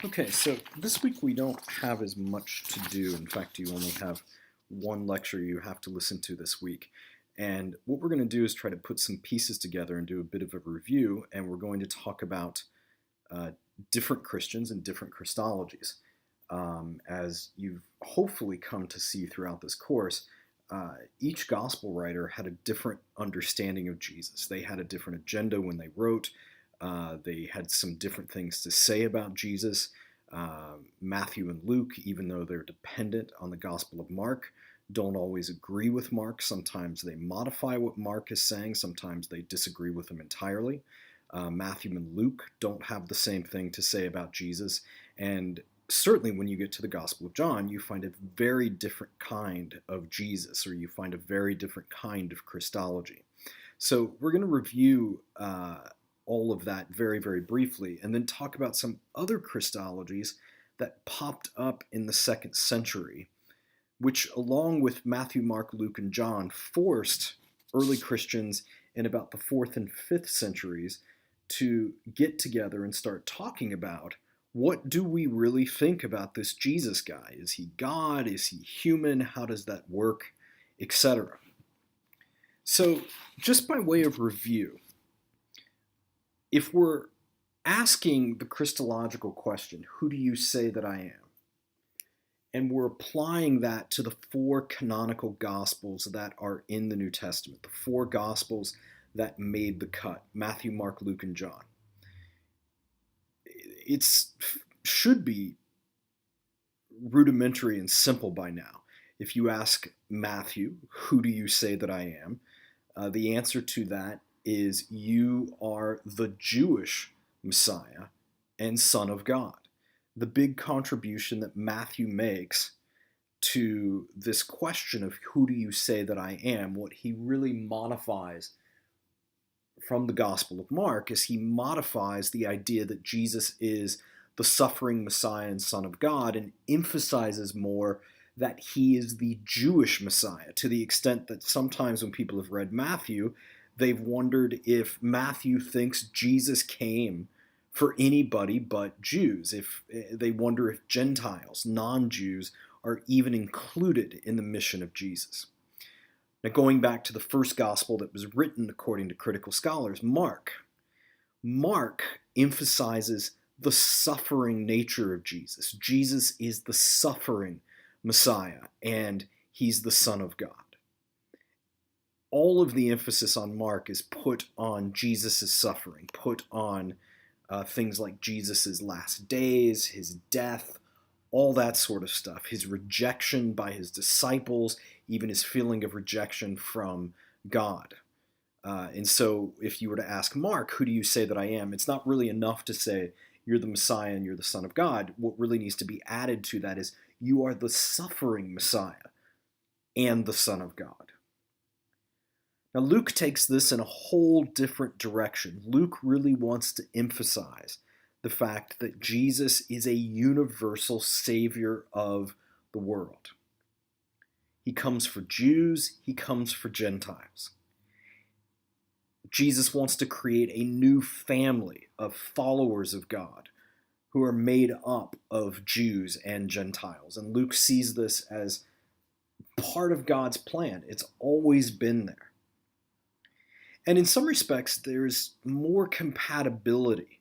Okay, so this week we don't have as much to do. In fact, you only have one lecture you have to listen to this week. And what we're going to do is try to put some pieces together and do a bit of a review, and we're going to talk about uh, different Christians and different Christologies. As you've hopefully come to see throughout this course, each gospel writer had a different understanding of Jesus. They had a different agenda when they wrote. They had some different things to say about Jesus. Matthew and Luke, even though they're dependent on the Gospel of Mark, don't always agree with Mark. Sometimes they modify what Mark is saying. Sometimes they disagree with him entirely. Matthew and Luke don't have the same thing to say about Jesus. And certainly when you get to the Gospel of John, you find a very different kind of Jesus, or you find a very different kind of Christology. So we're going to review all of that very, very briefly, and then talk about some other Christologies that popped up in the second century, which, along with Matthew, Mark, Luke, and John, forced early Christians in about the 4th and 5th centuries to get together and start talking about, what do we really think about this Jesus guy? Is he God? Is he human? How does that work? Etc. So, just by way of review, if we're asking the Christological question, who do you say that I am? And we're applying that to the 4 canonical Gospels that are in the New Testament, the 4 Gospels that made the cut, Matthew, Mark, Luke, and John. It should be rudimentary and simple by now. If you ask Matthew, who do you say that I am? The answer to that is, you are the Jewish Messiah and Son of God. The big contribution that Matthew makes to this question of who do you say that I am, what he really modifies from the Gospel of Mark is he modifies the idea that Jesus is the suffering Messiah and Son of God, and emphasizes more that he is the Jewish Messiah, to the extent that sometimes when people have read Matthew, they've wondered if Matthew thinks Jesus came for anybody but Jews. If they wonder if Gentiles, non-Jews, are even included in the mission of Jesus. Now, going back to the first gospel that was written according to critical scholars, Mark emphasizes the suffering nature of Jesus. Jesus is the suffering Messiah, and he's the Son of God. All of the emphasis on Mark is put on Jesus' suffering, put on things like Jesus' last days, his death, all that sort of stuff, his rejection by his disciples, even his feeling of rejection from God. And so if you were to ask Mark, who do you say that I am? It's not really enough to say you're the Messiah and you're the Son of God. What really needs to be added to that is you are the suffering Messiah and the Son of God. Now, Luke takes this in a whole different direction. Luke really wants to emphasize the fact that Jesus is a universal Savior of the world. He comes for Jews, he comes for Gentiles. Jesus wants to create a new family of followers of God who are made up of Jews and Gentiles. And Luke sees this as part of God's plan. It's always been there. And in some respects, there's more compatibility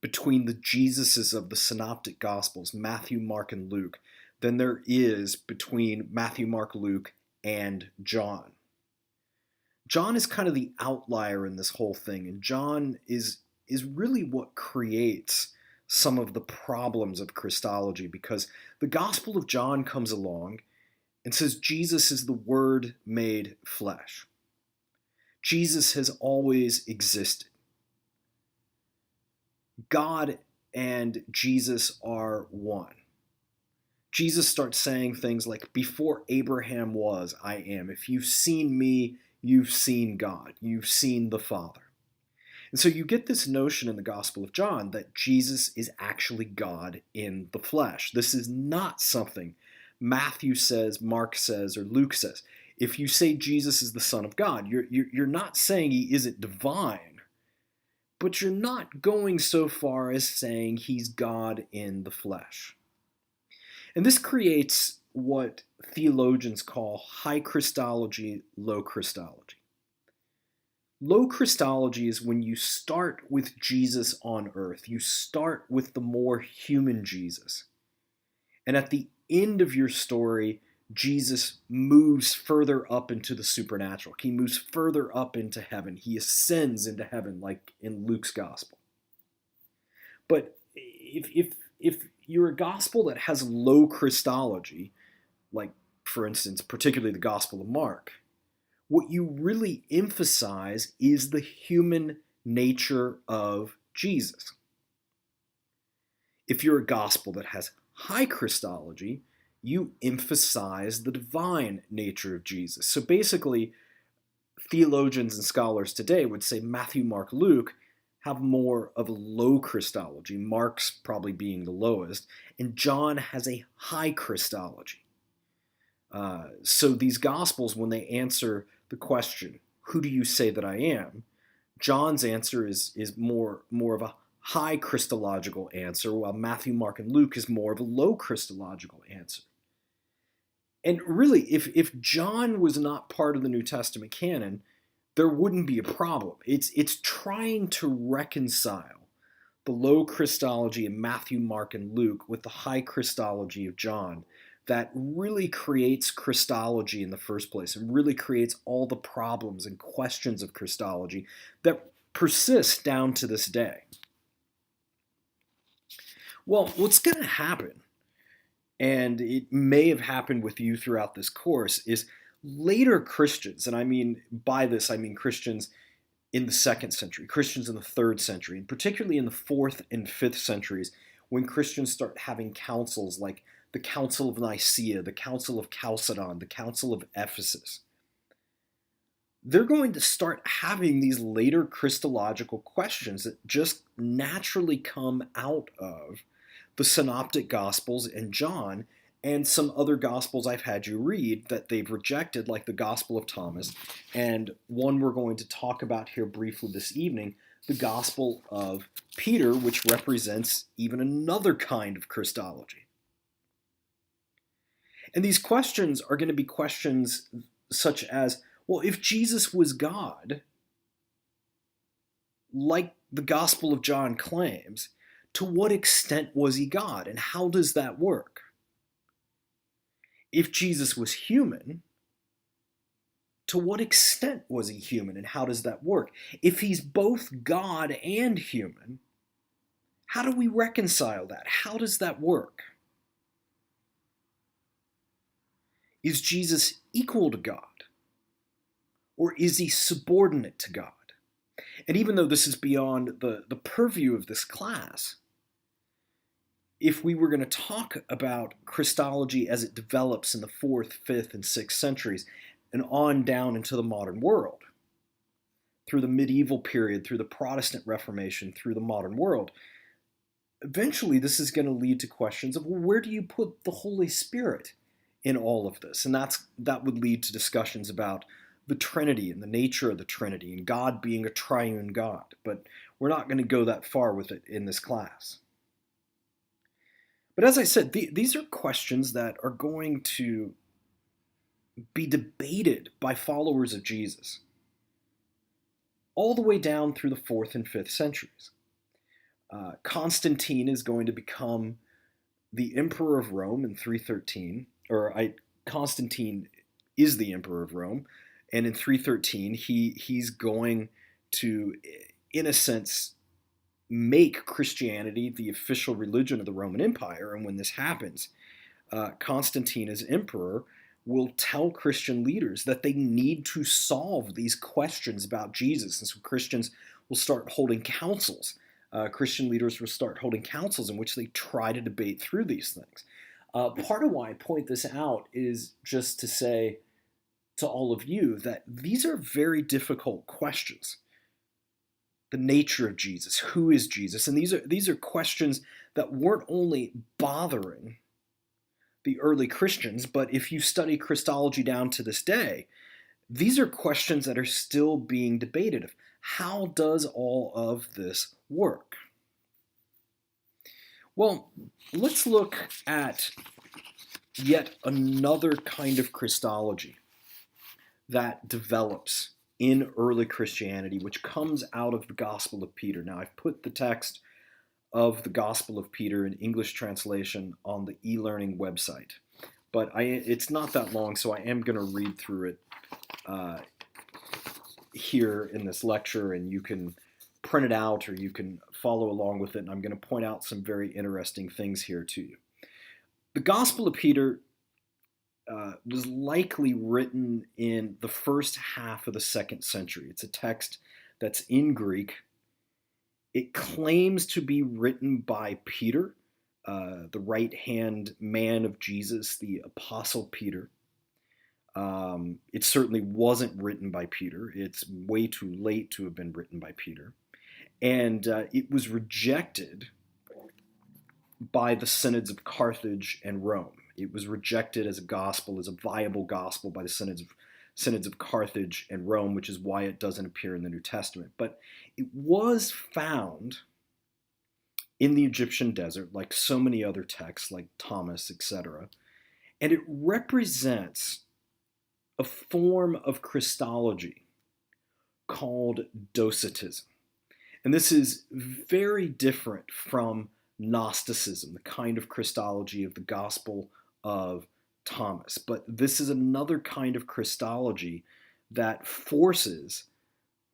between the Jesuses of the Synoptic Gospels, Matthew, Mark, and Luke, than there is between Matthew, Mark, Luke, and John. John is kind of the outlier in this whole thing, and John is really what creates some of the problems of Christology, because the Gospel of John comes along and says Jesus is the Word made flesh. Jesus has always existed. God and Jesus are one. Jesus starts saying things like, before Abraham was, I am. If you've seen me, you've seen God. You've seen the Father. And so you get this notion in the Gospel of John that Jesus is actually God in the flesh. This is not something Matthew says, Mark says, or Luke says. If you say Jesus is the Son of God, you're not saying he isn't divine, but you're not going so far as saying he's God in the flesh. And this creates what theologians call high Christology, low Christology. Low Christology is when you start with Jesus on earth. You start with the more human Jesus. And at the end of your story, Jesus moves further up into the supernatural. He moves further up into heaven. He ascends into heaven, like in Luke's gospel. But if you're a gospel that has low Christology, like, for instance, particularly the Gospel of Mark, what you really emphasize is the human nature of Jesus. If you're a gospel that has high Christology, you emphasize the divine nature of Jesus. So basically, theologians and scholars today would say Matthew, Mark, Luke have more of a low Christology, Mark's probably being the lowest, and John has a high Christology. So these Gospels, when they answer the question, who do you say that I am? John's answer is more of a high Christological answer, while Matthew, Mark, and Luke is more of a low Christological answer. And really, if John was not part of the New Testament canon, there wouldn't be a problem. It's trying to reconcile the low Christology of Matthew, Mark, and Luke with the high Christology of John that really creates Christology in the first place and really creates all the problems and questions of Christology that persist down to this day. Well, what's going to happen, and it may have happened with you throughout this course, is later Christians, and by this I mean Christians in the 2nd century, Christians in the 3rd century, and particularly in the 4th and 5th centuries, when Christians start having councils like the Council of Nicaea, the Council of Chalcedon, the Council of Ephesus. They're going to start having these later Christological questions that just naturally come out of the Synoptic Gospels and John and some other Gospels I've had you read that they've rejected, like the Gospel of Thomas, and one we're going to talk about here briefly this evening, the Gospel of Peter, which represents even another kind of Christology. And these questions are going to be questions such as, well, if Jesus was God, like the Gospel of John claims, to what extent was he God, and how does that work? If Jesus was human, to what extent was he human, and how does that work? If he's both God and human, how do we reconcile that? How does that work? Is Jesus equal to God? Or is he subordinate to God? And even though this is beyond the purview of this class, if we were going to talk about Christology as it develops in the 4th, 5th, and 6th centuries, and on down into the modern world, through the medieval period, through the Protestant Reformation, through the modern world, eventually this is going to lead to questions of, well, where do you put the Holy Spirit in all of this? And that would lead to discussions about the Trinity and the nature of the Trinity and God being a triune God. But we're not going to go that far with it in this class. But as I said, these are questions that are going to be debated by followers of Jesus all the way down through the 4th and 5th centuries. Constantine is going to become the emperor of Rome in 313, Constantine is the emperor of Rome, and in 313 he's going to, in a sense, make Christianity the official religion of the Roman Empire. And when this happens, Constantine as emperor will tell Christian leaders that they need to solve these questions about Jesus. And so Christians will start holding councils. Christian leaders will start holding councils in which they try to debate through these things. Part of why I point this out is just to say to all of you that these are very difficult questions. The nature of Jesus, who is Jesus? And these are questions that weren't only bothering the early Christians, but if you study Christology down to this day, these are questions that are still being debated. how does all of this work? Well, let's look at yet another kind of Christology that develops in early Christianity, which comes out of the Gospel of Peter. Now, I've put the text of the Gospel of Peter in English translation on the e-learning website, but it's not that long, so I am going to read through it here in this lecture, and you can print it out or you can follow along with it, and I'm going to point out some very interesting things here to you. The Gospel of Peter was likely written in the first half of the 2nd century. It's a text that's in Greek. It claims to be written by Peter, the right-hand man of Jesus, the Apostle Peter. It certainly wasn't written by Peter. It's way too late to have been written by Peter. And it was rejected by the synods of Carthage and Rome. It was rejected as a gospel, as a viable gospel by the synods of Carthage and Rome, which is why it doesn't appear in the New Testament. But it was found in the Egyptian desert, like so many other texts, like Thomas, etc. And it represents a form of Christology called Docetism. And this is very different from Gnosticism, the kind of Christology of the Gospel of Thomas. But this is another kind of Christology that forces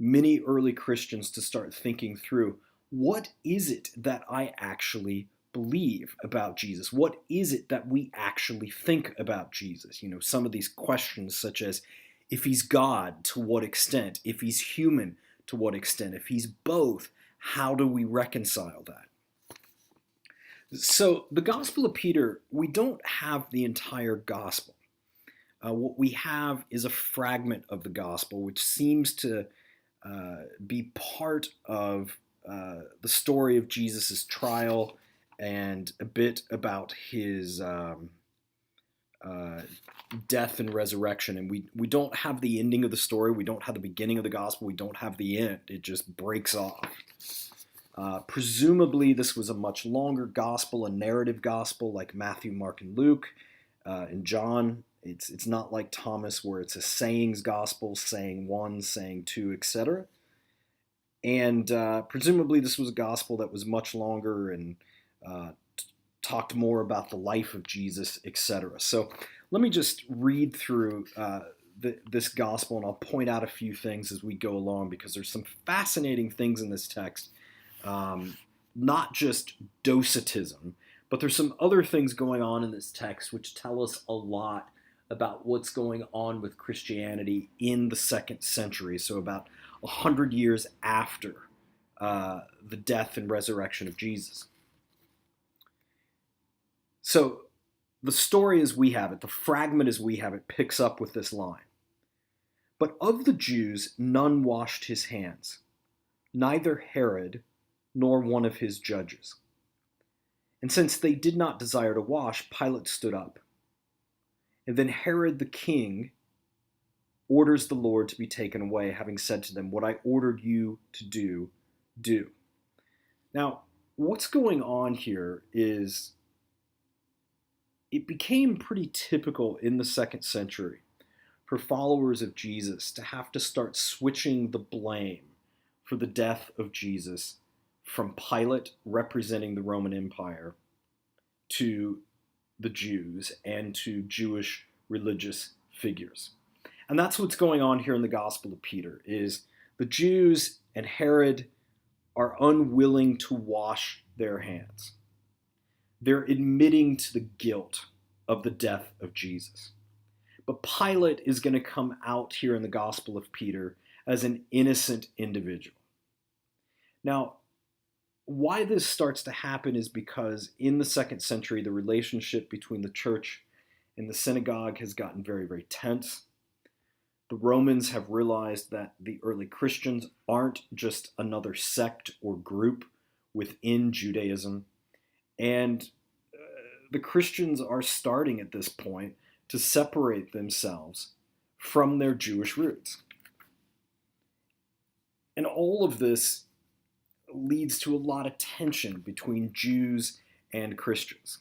many early Christians to start thinking through, what is it that I actually believe about Jesus? What is it that we actually think about Jesus? You know, some of these questions such as, if he's God, to what extent? If he's human, to what extent? If he's both, how do we reconcile that? So the Gospel of Peter, we don't have the entire Gospel. What we have is a fragment of the Gospel, which seems to be part of the story of Jesus' trial and a bit about his death and resurrection. And we don't have the ending of the story. We don't have the beginning of the Gospel. We don't have the end. It just breaks off. Presumably, this was a much longer gospel, a narrative gospel like Matthew, Mark, and Luke. And John, it's not like Thomas where it's a sayings gospel, saying 1, saying 2, etc. And presumably this was a gospel that was much longer and talked more about the life of Jesus, etc. So let me just read through this gospel, and I'll point out a few things as we go along, because there's some fascinating things in this text. Not just Docetism, but there's some other things going on in this text which tell us a lot about what's going on with Christianity in the 2nd century, so about 100 years after the death and resurrection of Jesus. So the story as we have it, the fragment as we have it, picks up with this line. But of the Jews none washed his hands, neither Herod nor one of his judges. And since they did not desire to wash, Pilate stood up. And then Herod the king orders the Lord to be taken away, having said to them, "What I ordered you to do, do." Now, what's going on here is it became pretty typical in the 2nd century for followers of Jesus to have to start switching the blame for the death of Jesus from Pilate, representing the Roman Empire, to the Jews and to Jewish religious figures. And that's what's going on here in the Gospel of Peter, is the Jews and Herod are unwilling to wash their hands. They're admitting to the guilt of the death of Jesus. But Pilate is going to come out here in the Gospel of Peter as an innocent individual. Now, why this starts to happen is because in the 2nd century, the relationship between the church and the synagogue has gotten very, very tense. The Romans have realized that the early Christians aren't just another sect or group within Judaism. And the Christians are starting at this point to separate themselves from their Jewish roots. And all of this leads to a lot of tension between Jews and Christians.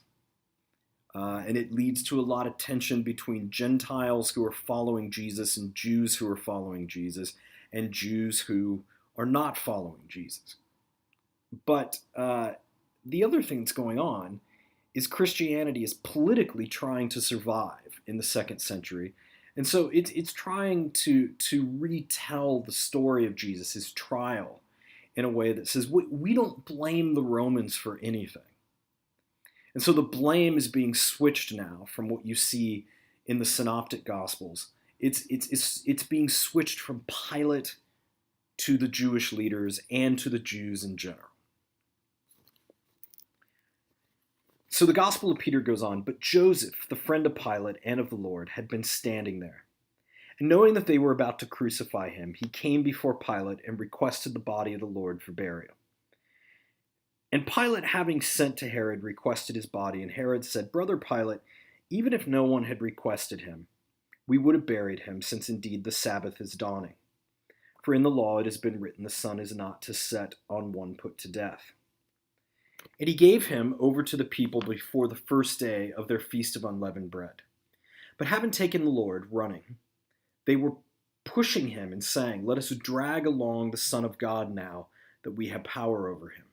And it leads to a lot of tension between Gentiles who are following Jesus and Jews who are following Jesus and Jews who are not following Jesus. But the other thing that's going on is Christianity is politically trying to survive in the second century. And so it's trying to retell the story of Jesus, his trial, in a way that says we don't blame the Romans for anything. And so the blame is being switched now from what you see in the Synoptic Gospels. It's being switched from Pilate to the Jewish leaders and to the Jews in general. So the Gospel of Peter goes on, but Joseph, the friend of Pilate and of the Lord, had been standing there. And knowing that they were about to crucify him, he came before Pilate and requested the body of the Lord for burial. And Pilate, having sent to Herod, requested his body. And Herod said, Brother Pilate, even if no one had requested him, we would have buried him, since indeed the Sabbath is dawning. For in the law it has been written, the sun is not to set on one put to death. And he gave him over to the people before the first day of their feast of unleavened bread. But having taken the Lord, running, they were pushing him and saying, Let us drag along the Son of God now, that we have power over him.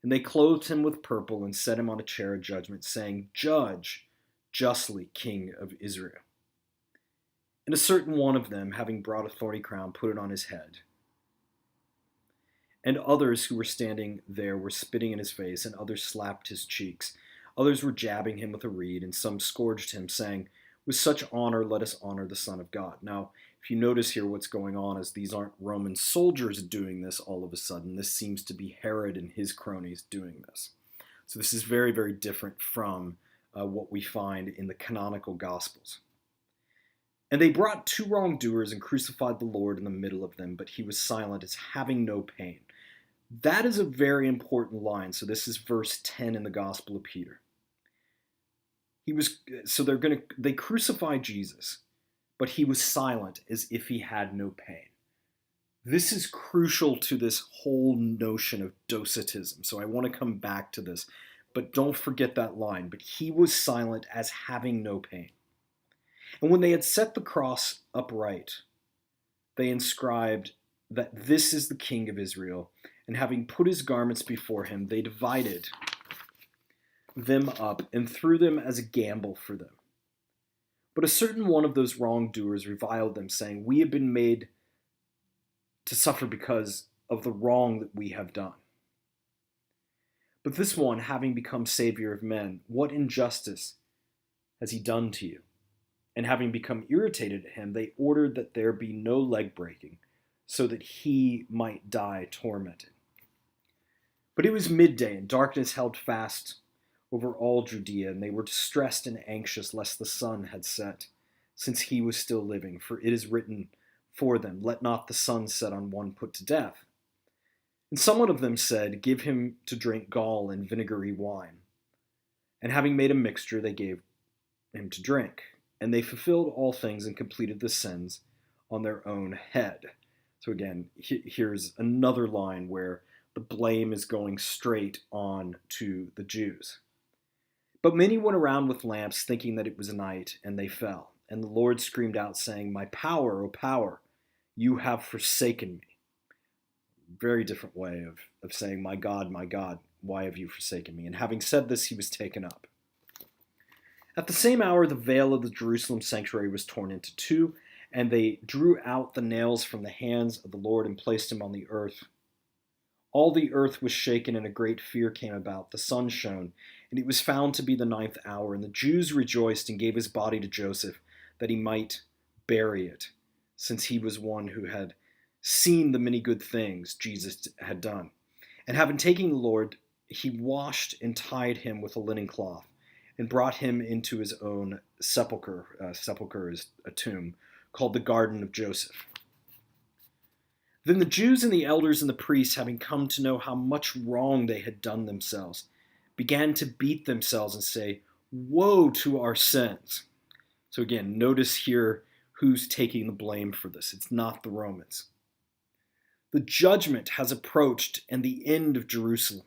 And they clothed him with purple and set him on a chair of judgment, saying, Judge justly, King of Israel. And a certain one of them, having brought a thorny crown, put it on his head. And others who were standing there were spitting in his face, and others slapped his cheeks. Others were jabbing him with a reed, and some scourged him, saying, With such honor let us honor the Son of God. Now, if you notice here, what's going on is these aren't Roman soldiers doing this all of a sudden. This seems to be Herod and his cronies doing this. So this is very, very different from what we find in the canonical Gospels. And they brought two wrongdoers and crucified the Lord in the middle of them, but he was silent, as having no pain. That is a very important line. So this is verse 10 in the Gospel of Peter. They crucified Jesus, but he was silent, as if he had no pain. This is crucial to this whole notion of docetism. So I want to come back to this, but don't forget that line. But he was silent, as having no pain. And when they had set the cross upright, they inscribed that this is the King of Israel. And having put his garments before him, they divided them up and threw them as a gamble for them. But a certain one of those wrongdoers reviled them, saying, We have been made to suffer because of the wrong that we have done. But this one, having become Savior of men, what injustice has he done to you? And having become irritated at him, they ordered that there be no leg breaking, so that he might die tormented. But it was midday, and darkness held fast over all Judea, and they were distressed and anxious lest the sun had set, since he was still living. For it is written for them, Let not the sun set on one put to death. And someone of them said, Give him to drink gall and vinegary wine. And having made a mixture, they gave him to drink. And they fulfilled all things and completed the sins on their own head. So again, here's another line where the blame is going straight on to the Jews. But many went around with lamps, thinking that it was night, and they fell. And the Lord screamed out, saying, My power, O power, you have forsaken me. Very different way of saying, my God, why have you forsaken me? And having said this, he was taken up. At the same hour, the veil of the Jerusalem sanctuary was torn into two, and they drew out the nails from the hands of the Lord and placed him on the earth. All the earth was shaken, and a great fear came about. The sun shone, and it was found to be the 9th hour. And the Jews rejoiced and gave his body to Joseph, that he might bury it, since he was one who had seen the many good things Jesus had done. And having taken the Lord, he washed and tied him with a linen cloth, and brought him into his own sepulchre. Sepulchre is a tomb, called the Garden of Joseph. Then the Jews and the elders and the priests, having come to know how much wrong they had done themselves, began to beat themselves and say, Woe to our sins! So again, notice here who's taking the blame for this. It's not the Romans. The judgment has approached and the end of Jerusalem.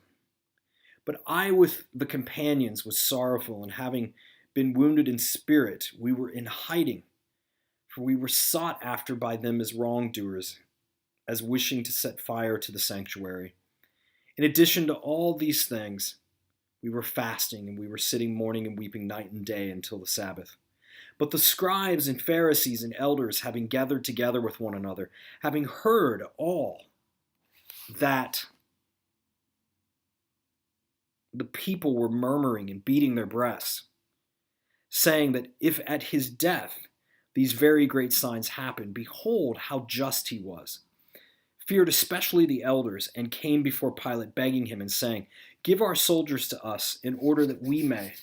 But I with the companions was sorrowful, and having been wounded in spirit, we were in hiding, for we were sought after by them as wrongdoers, as wishing to set fire to the sanctuary. In addition to all these things, we were fasting, and we were sitting mourning and weeping night and day until the Sabbath. But the scribes and Pharisees and elders, having gathered together with one another, having heard all that the people were murmuring and beating their breasts, saying that if at his death these very great signs happened, behold how just he was, feared especially the elders, and came before Pilate begging him and saying, give our soldiers to us in order that we may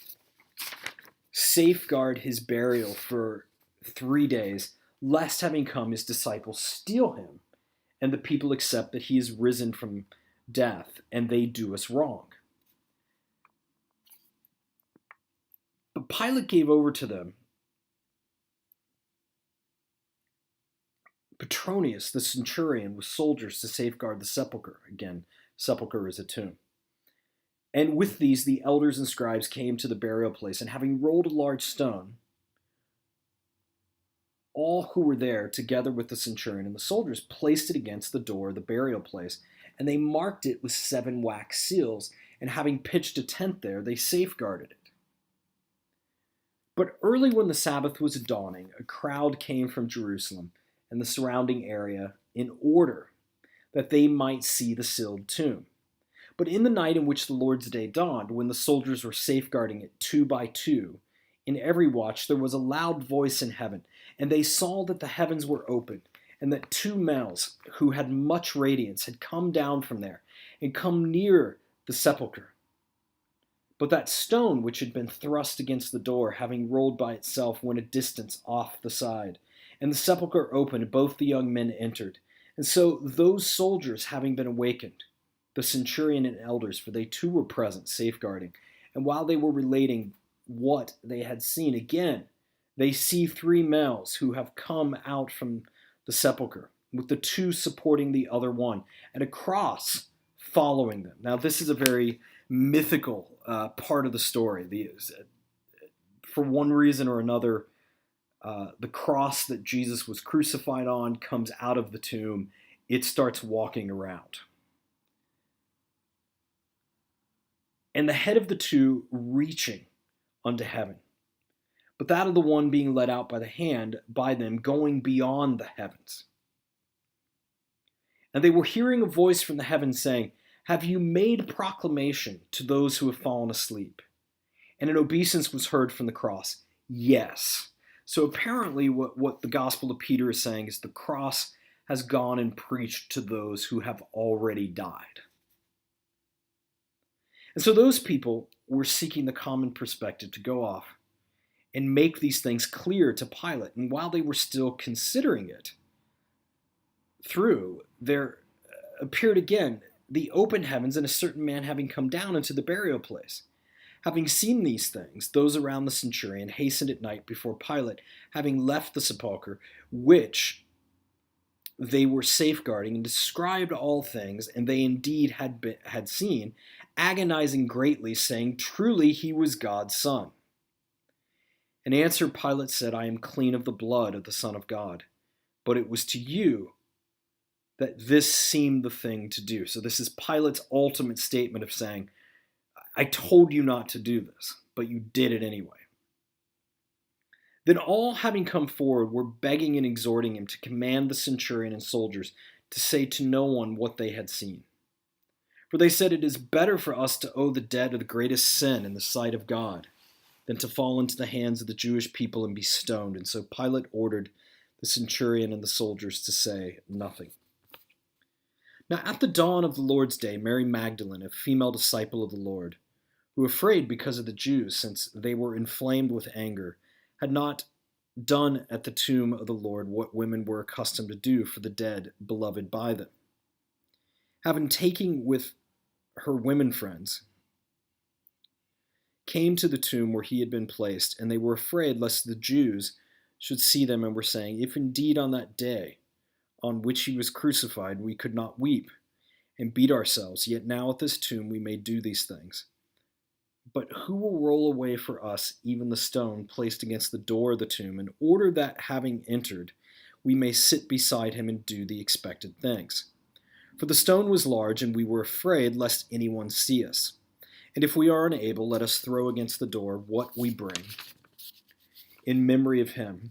safeguard his burial for 3 days, lest having come his disciples steal him, and the people accept that he is risen from death, and they do us wrong. But Pilate gave over to them Petronius the centurion with soldiers to safeguard the sepulchre. Again, sepulchre is a tomb. And with these the elders and scribes came to the burial place, and having rolled a large stone, all who were there, together with the centurion and the soldiers, placed it against the door of the burial place, and they marked it with 7 wax seals, and having pitched a tent there, they safeguarded it. But early when the Sabbath was dawning, a crowd came from Jerusalem and the surrounding area in order that they might see the sealed tomb. But in the night in which the Lord's day dawned, when the soldiers were safeguarding it 2 by 2, in every watch there was a loud voice in heaven, and they saw that the heavens were opened, and that 2 males who had much radiance had come down from there, and come near the sepulchre. But that stone which had been thrust against the door, having rolled by itself, went a distance off the side. And the sepulchre opened, and both the young men entered. And so those soldiers, having been awakened, the centurion and elders, for they too were present, safeguarding, and while they were relating what they had seen, again, they see 3 males who have come out from the sepulchre, with the 2 supporting the other one, and a cross following them. Now, this is a very mythical part of the story. For one reason or another, the cross that Jesus was crucified on comes out of the tomb. It starts walking around. And the head of the 2 reaching unto heaven, but that of the one being led out by the hand by them, going beyond the heavens. And they were hearing a voice from the heavens saying, have you made proclamation to those who have fallen asleep? And an obeisance was heard from the cross. Yes. So apparently what the Gospel of Peter is saying is the cross has gone and preached to those who have already died. And so those people were seeking the common perspective to go off and make these things clear to Pilate. And while they were still considering it through, there appeared again the open heavens, and a certain man having come down into the burial place. Having seen these things, those around the centurion hastened at night before Pilate, having left the sepulchre, which they were safeguarding, and described all things, and they indeed had seen, agonizing greatly, saying, truly he was God's Son. In answer, Pilate said, I am clean of the blood of the Son of God. But it was to you that this seemed the thing to do. So this is Pilate's ultimate statement of saying, I told you not to do this, but you did it anyway. Then all having come forward were begging and exhorting him to command the centurion and soldiers to say to no one what they had seen. For they said, it is better for us to owe the debt of the greatest sin in the sight of God than to fall into the hands of the Jewish people and be stoned. And so Pilate ordered the centurion and the soldiers to say nothing. Now at the dawn of the Lord's day, Mary Magdalene, a female disciple of the Lord, who, afraid because of the Jews, since they were inflamed with anger, had not done at the tomb of the Lord what women were accustomed to do for the dead beloved by them, having taken with her women friends, came to the tomb where he had been placed, and they were afraid lest the Jews should see them, and were saying, if indeed on that day on which he was crucified, we could not weep and beat ourselves, yet now at this tomb we may do these things. But who will roll away for us even the stone placed against the door of the tomb, in order that, having entered, we may sit beside him and do the expected things? For the stone was large, and we were afraid lest anyone see us. And if we are unable, let us throw against the door what we bring, in memory of him,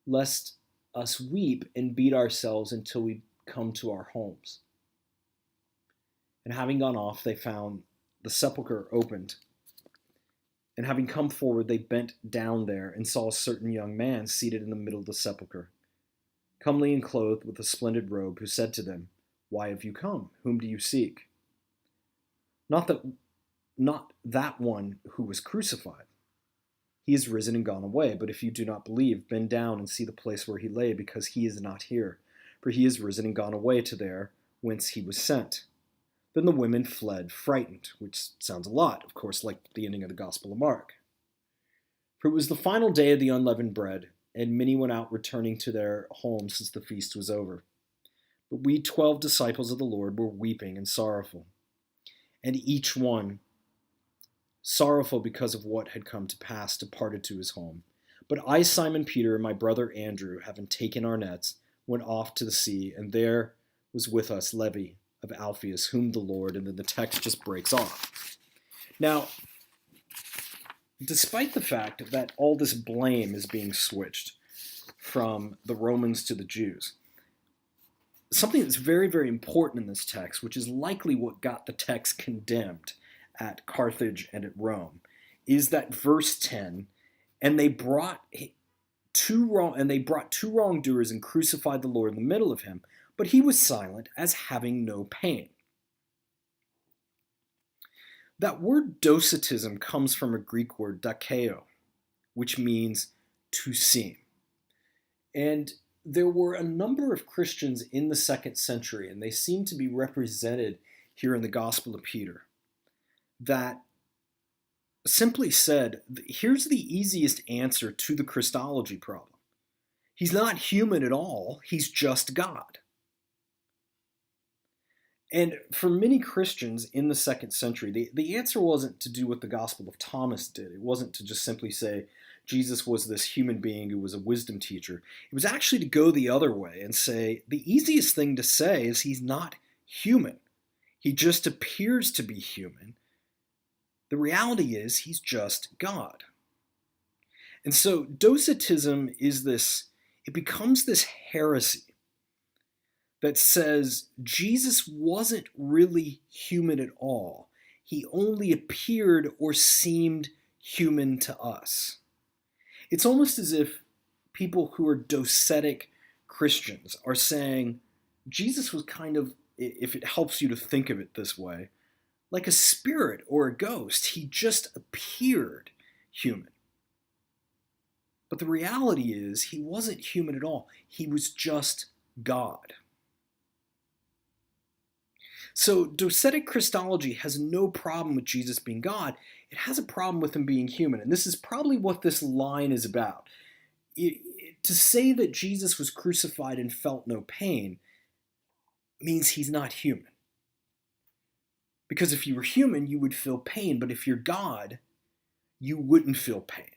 lest us weep and beat ourselves until we come to our homes. And having gone off, they found the sepulchre opened. And having come forward, they bent down there and saw a certain young man seated in the middle of the sepulchre, comely and clothed with a splendid robe, who said to them, Why have you come? Whom do you seek? Not that one who was crucified. He is risen and gone away. But if you do not believe, bend down and see the place where he lay, because he is not here. For he is risen and gone away to there whence he was sent. Then the women fled, frightened, which sounds a lot, of course, like the ending of the Gospel of Mark. For it was the final day of the unleavened bread, and many went out returning to their homes since the feast was over. But we 12 disciples of the Lord were weeping and sorrowful, and each one, sorrowful because of what had come to pass, departed to his home. But I, Simon Peter, and my brother Andrew, having taken our nets, went off to the sea, and there was with us Levi of Alphaeus, whom the Lord, and then the text just breaks off. Now, despite the fact that all this blame is being switched from the Romans to the Jews, something that's very, very important in this text, which is likely what got the text condemned at Carthage and at Rome, is that verse 10, and they brought two wrongdoers and crucified the Lord in the middle of him, but he was silent, as having no pain. That word docetism comes from a Greek word dakeo, which means to seem. And there were a number of Christians in the 2nd century, and they seem to be represented here in the Gospel of Peter, that simply said, here's the easiest answer to the Christology problem. He's not human at all, he's just God. And for many Christians in the 2nd century, the answer wasn't to do what the Gospel of Thomas did. It wasn't to just simply say Jesus was this human being who was a wisdom teacher. It was actually to go the other way and say the easiest thing to say is he's not human. He just appears to be human. The reality is he's just God. And so docetism is it becomes this heresy that says Jesus wasn't really human at all. He only appeared or seemed human to us. It's almost as if people who are docetic Christians are saying Jesus was kind of, if it helps you to think of it this way, like a spirit or a ghost. He just appeared human. But the reality is he wasn't human at all. He was just God. So docetic Christology has no problem with Jesus being God. It has a problem with him being human. And this is probably what this line is about. To say that Jesus was crucified and felt no pain means he's not human. Because if you were human, you would feel pain. But if you're God, you wouldn't feel pain.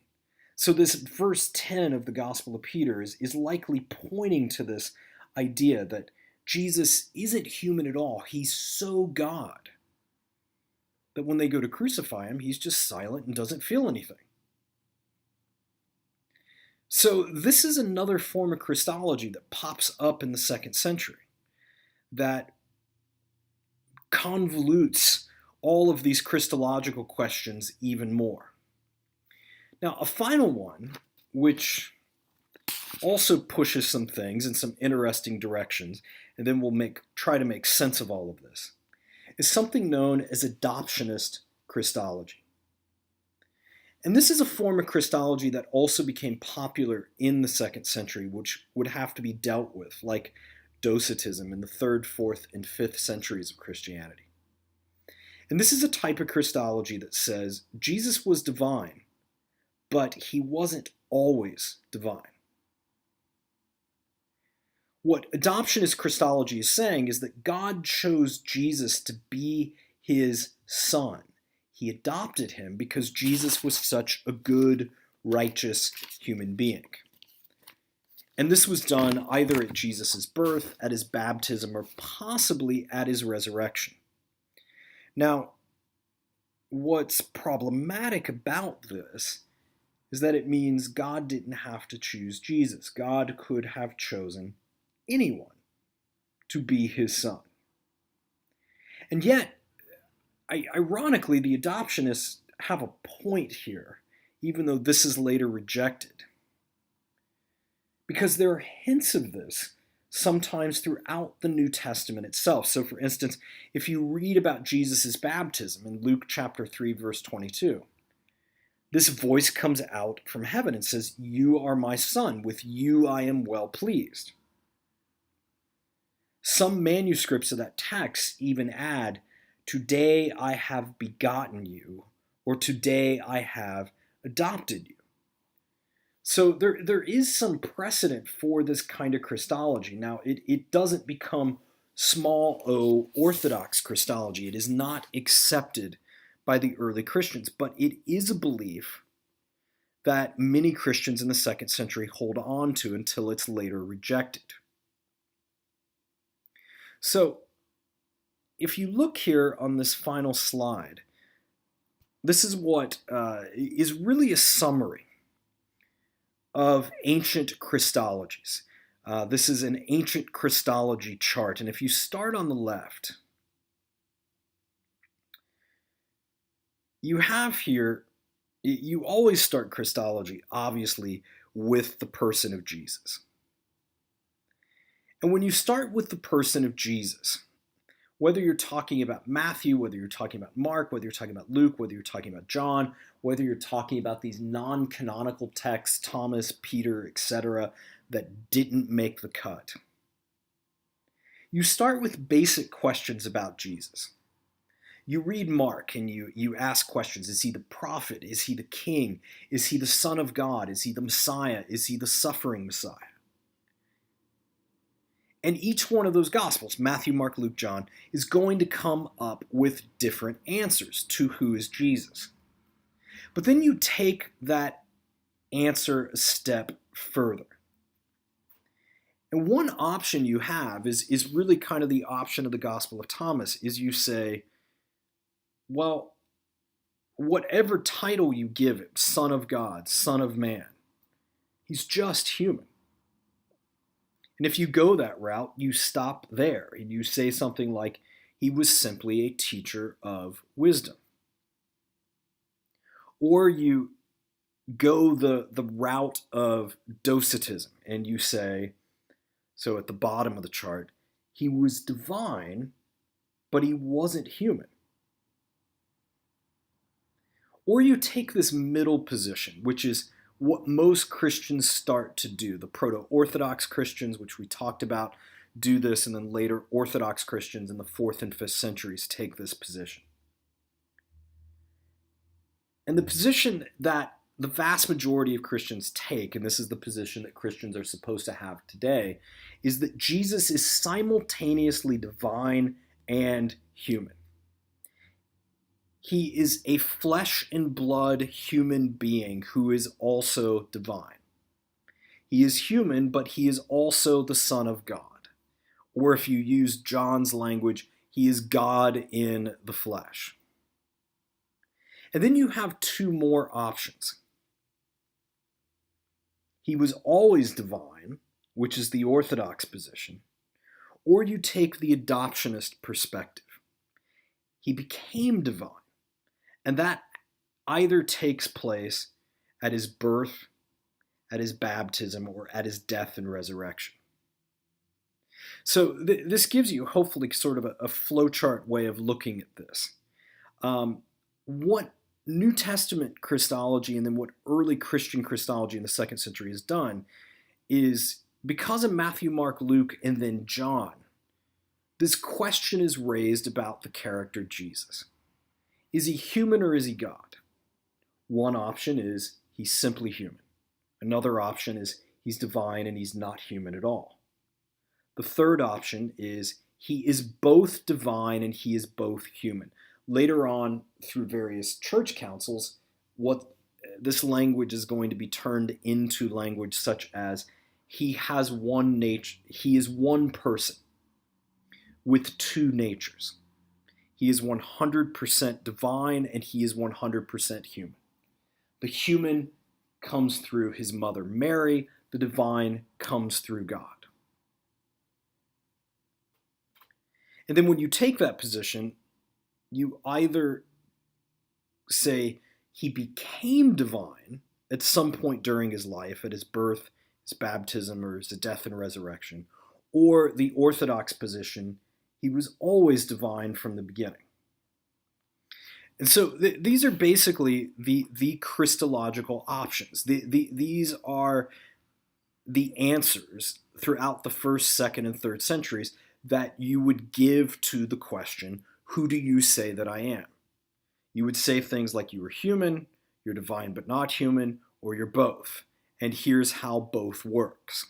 So this verse 10 of the Gospel of Peter is likely pointing to this idea that Jesus isn't human at all. He's so God that when they go to crucify him, he's just silent and doesn't feel anything. So this is another form of Christology that pops up in the 2nd century that convolutes all of these Christological questions even more. Now, a final one, which also pushes some things in some interesting directions, and then we'll try to make sense of all of this, is something known as adoptionist Christology. And this is a form of Christology that also became popular in the 2nd century, which would have to be dealt with, like Docetism in the 3rd, 4th, and 5th centuries of Christianity. And this is a type of Christology that says Jesus was divine, but he wasn't always divine. What adoptionist Christology is saying is that God chose Jesus to be his son. He adopted him because Jesus was such a good, righteous human being. And this was done either at Jesus' birth, at his baptism, or possibly at his resurrection. Now, what's problematic about this is that it means God didn't have to choose Jesus. God could have chosen anyone to be his son. And yet, ironically, the adoptionists have a point here, even though this is later rejected. Because there are hints of this sometimes throughout the New Testament itself. So, for instance, if you read about Jesus' baptism in Luke chapter 3, verse 22, this voice comes out from heaven and says, "You are my son, with you I am well pleased." Some manuscripts of that text even add, "Today I have begotten you," or "Today I have adopted you." So there is some precedent for this kind of Christology. Now, it doesn't become small o Orthodox Christology. It is not accepted by the early Christians, but it is a belief that many Christians in the 2nd century hold on to until it's later rejected. So, if you look here on this final slide, this is what is really a summary of ancient Christologies. This is an ancient Christology chart, and if you start on the left, you have here, you always start Christology, obviously, with the person of Jesus. And when you start with the person of Jesus, whether you're talking about Matthew, whether you're talking about Mark, whether you're talking about Luke, whether you're talking about John, whether you're talking about these non-canonical texts, Thomas, Peter, etc., that didn't make the cut, you start with basic questions about Jesus. You read Mark and you ask questions. Is he the prophet? Is he the king? Is he the Son of God? Is he the Messiah? Is he the suffering Messiah? And each one of those Gospels, Matthew, Mark, Luke, John, is going to come up with different answers to who is Jesus. But then you take that answer a step further. And one option you have is really kind of the option of the Gospel of Thomas, is you say, well, whatever title you give him, Son of God, Son of Man, he's just human. And if you go that route, you stop there and you say something like, he was simply a teacher of wisdom. Or you go the route of docetism and you say, so at the bottom of the chart, he was divine, but he wasn't human. Or you take this middle position, which is what most Christians start to do. The proto-Orthodox Christians, which we talked about, do this, and then later Orthodox Christians in the 4th and 5th centuries take this position. And the position that the vast majority of Christians take, and this is the position that Christians are supposed to have today, is that Jesus is simultaneously divine and human. He is a flesh and blood human being who is also divine. He is human, but he is also the Son of God. Or if you use John's language, he is God in the flesh. And then you have two more options. He was always divine, which is the Orthodox position, or you take the adoptionist perspective. He became divine. And that either takes place at his birth, at his baptism, or at his death and resurrection. So this gives you, hopefully, sort of a flowchart way of looking at this. What New Testament Christology and then what early Christian Christology in the 2nd century has done is, because of Matthew, Mark, Luke, and then John, this question is raised about the character Jesus. Is he human or is he God? One option is he's simply human. Another option is he's divine and he's not human at all. The third option is he is both divine and he is both human. Later on, through various church councils, what this language is going to be turned into language such as he has one nature, he is one person with two natures. He is 100% divine and he is 100% human. The human comes through his mother Mary, the divine comes through God. And then when you take that position, you either say he became divine at some point during his life, at his birth, his baptism, or his death and resurrection, or the Orthodox position, he was always divine from the beginning. And so these are basically the Christological options. These are the answers throughout the first, second, and third centuries that you would give to the question, who do you say that I am? You would say things like you are human, you're divine but not human, or you're both. And here's how both works.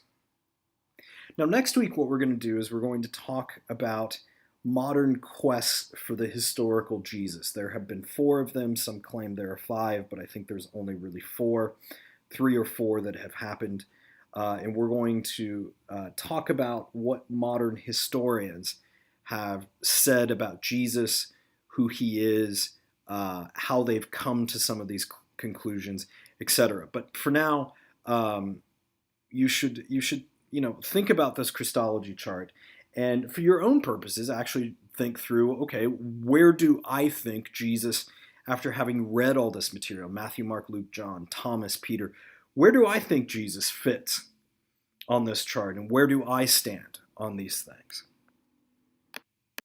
Now, next week, what we're going to do is we're going to talk about modern quests for the historical Jesus. There have been 4 of them. Some claim there are 5, but I think there's only really 4, 3 or 4 that have happened. And we're going to talk about what modern historians have said about Jesus, who he is, how they've come to some of these conclusions, etc. But for now, you should think about this Christology chart, and for your own purposes, actually think through, okay, where do I think Jesus, after having read all this material, Matthew, Mark, Luke, John, Thomas, Peter, where do I think Jesus fits on this chart, and where do I stand on these things?